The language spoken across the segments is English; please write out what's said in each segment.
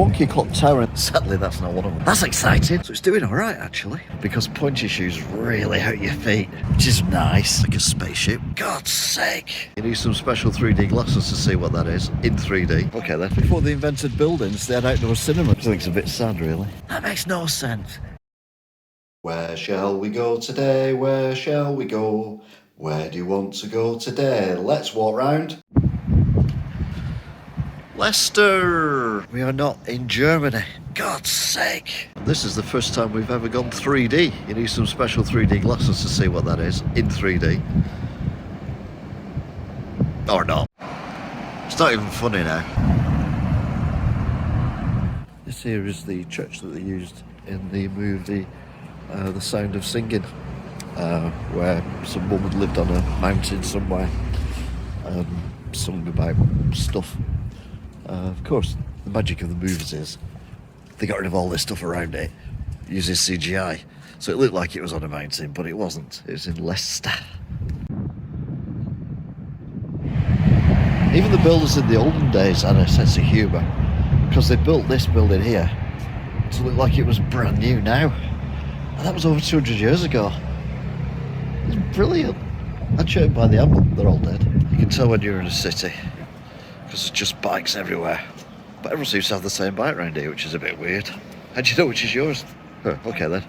Wonky Clock Tower, and sadly that's not one of them. That's exciting. So it's doing alright actually, because pointy shoes really hurt your feet, which is nice. Like a spaceship. God's sake. You need some special 3D glasses to see what that is in 3D. Okay then. Before they invented buildings, they had outdoor cinema, which I think it's a bit sad really. That makes no sense. Where shall we go today? Where shall we go? Where do you want to go today? Let's walk round. Leicester! We are not in Germany. God's sake. This is the first time we've ever gone 3D. You need some special 3D glasses to see what that is in 3D. Or not. It's not even funny now. This here is the church that they used in the movie The Sound of Singing, where some woman lived on a mountain somewhere, sung about stuff. Of course, the magic of the movies is they got rid of all this stuff around it using CGI, so it looked like it was on a mountain, but it wasn't. It was in Leicester. Even the builders in the olden days had a sense of humour, because they built this building here to look like it was brand new now, and that was over 200 years ago. It's brilliant. I'd show it by the emblem. They're all dead. You can tell when you're in a city, because there's just bikes everywhere. But everyone seems to have the same bike around here, which is a bit weird. How do you know which is yours? Oh, okay then.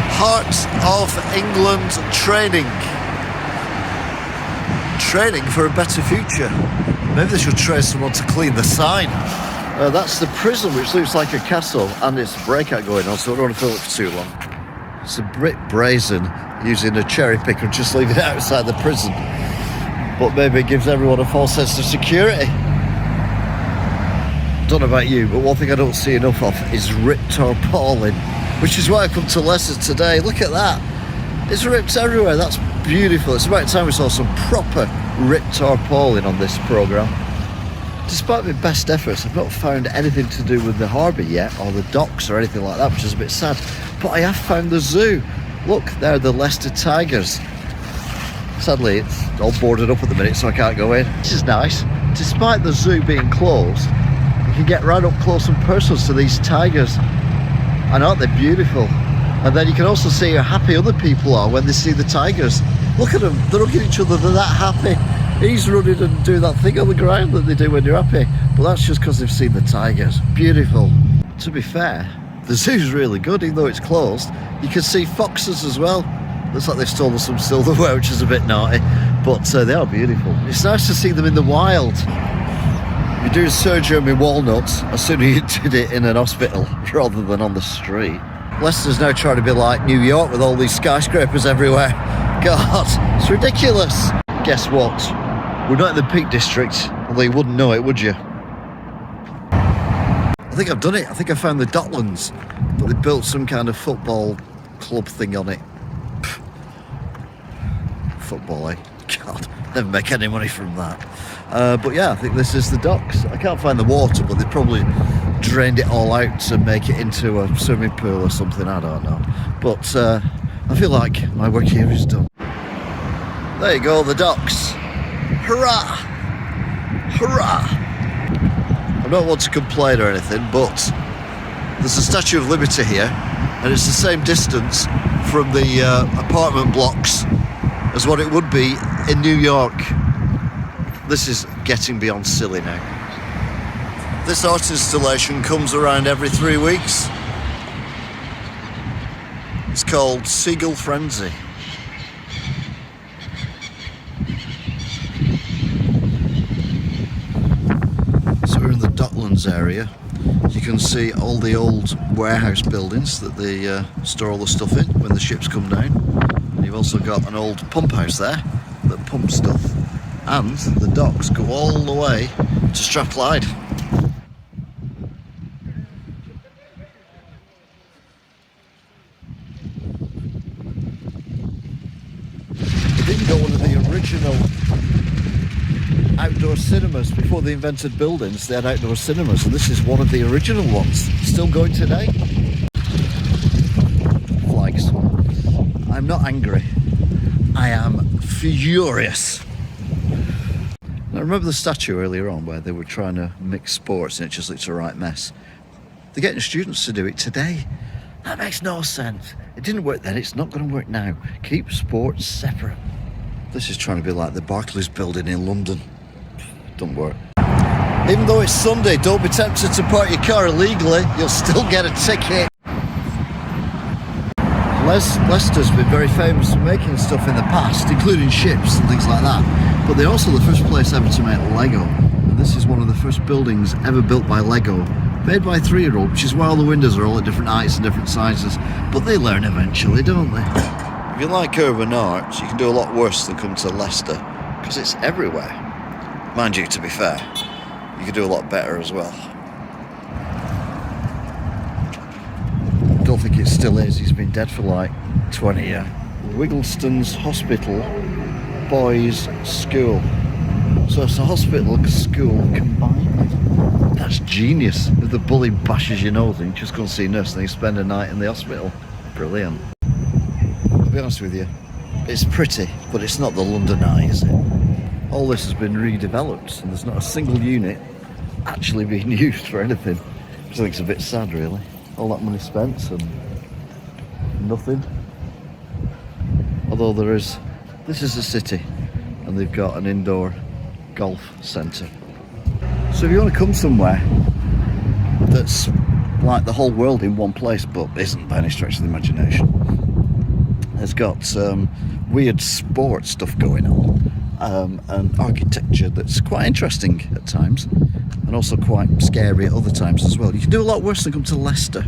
Heart of England training. Training for a better future. Maybe they should train someone to clean the sign. That's the prison, which looks like a castle, and it's a breakout going on, so I don't want to film it for too long. It's a bit brazen using a cherry picker and just leaving it outside the prison, but maybe it gives everyone a false sense of security. Don't know about you, but one thing I don't see enough of is ripped tarpaulin, which is why I come to Leicester today. Look at that. It's ripped everywhere. That's beautiful. It's about time we saw some proper ripped tarpaulin on this programme. Despite my best efforts, I've not found anything to do with the harbour yet, or the docks or anything like that, which is a bit sad. But I have found the zoo. Look, there, the Leicester Tigers. Sadly, it's all boarded up at the minute, so I can't go in. This is nice. Despite the zoo being closed, you can get right up close and personal to these tigers. And aren't they beautiful? And then you can also see how happy other people are when they see the tigers. Look at them, they're looking at each other, they're that happy. He's running and doing that thing on the ground that they do when you're happy. But that's just because they've seen the tigers. Beautiful. To be fair, the zoo's really good, even though it's closed. You can see foxes as well. Looks like they've stolen some silverware, which is a bit naughty. But they are beautiful. It's nice to see them in the wild. You're doing surgery on my walnuts as soon as you did it in an hospital rather than on the street. Leicester's now trying to be like New York with all these skyscrapers everywhere. God, it's ridiculous. Guess what? We're not in the Peak District, although you wouldn't know it, would you? I think I've done it. I think I found the Docklands, but they built some kind of football club thing on it. Pfft. Football, eh? God, never make any money from that. But yeah, I think this is the docks. I can't find the water, but they probably drained it all out to make it into a swimming pool or something, I don't know. But I feel like my work here is done. There you go, the docks. Hurrah! Hurrah! I'm not one to complain or anything, but there's a Statue of Liberty here, and it's the same distance from the apartment blocks as what it would be in New York. This is getting beyond silly now. This art installation comes around every 3 weeks. It's called Seagull Frenzy. So we're in the Docklands area. You can see all the old warehouse buildings that they store all the stuff in when the ships come down. And you've also got an old pump house there that pumps stuff. And the docks go all the way to Strathclyde. They didn't go one of the original outdoor cinemas before they invented buildings. They had outdoor cinemas, and this is one of the original ones. Still going today. Flags. I'm not angry. I am furious. Now, remember the statue earlier on where they were trying to mix sports and it just looked a right mess? They're getting students to do it today. That makes no sense. It didn't work then, it's not going to work now. Keep sports separate. This is trying to be like the Barclays building in London. Don't work. Even though it's Sunday, don't be tempted to park your car illegally. You'll still get a ticket. Leicester's been very famous for making stuff in the past, including ships and things like that. But they're also the first place ever to make Lego. And this is one of the first buildings ever built by Lego, made by a 3-year-old, which is why all the windows are all at different heights and different sizes. But they learn eventually, don't they? If you like urban art, you can do a lot worse than come to Leicester, because it's everywhere. Mind you, to be fair, you can do a lot better as well. Don't think it still is. He's been dead for like 20 years. Wiggleston's Hospital Boys School. So it's a hospital and school combined. That's genius. If the bully bashes your nose and you just go and see a nurse and then you spend a night in the hospital. Brilliant. I'll be honest with you, it's pretty, but it's not the London Eye, is it? All this has been redeveloped and there's not a single unit actually being used for anything. Which I think it's a bit sad, really. All that money spent and nothing. Although this is a city and they've got an indoor golf centre. So if you want to come somewhere that's like the whole world in one place, but isn't by any stretch of the imagination, has got weird sports stuff going on, and architecture that's quite interesting at times, and also quite scary at other times as well. You can do a lot worse than come to Leicester.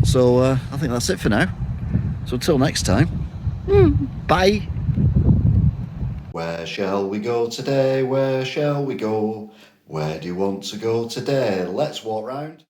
So I think that's it for now. So until next time, bye. Where shall we go today? Where shall we go? Where do you want to go today? Let's walk round.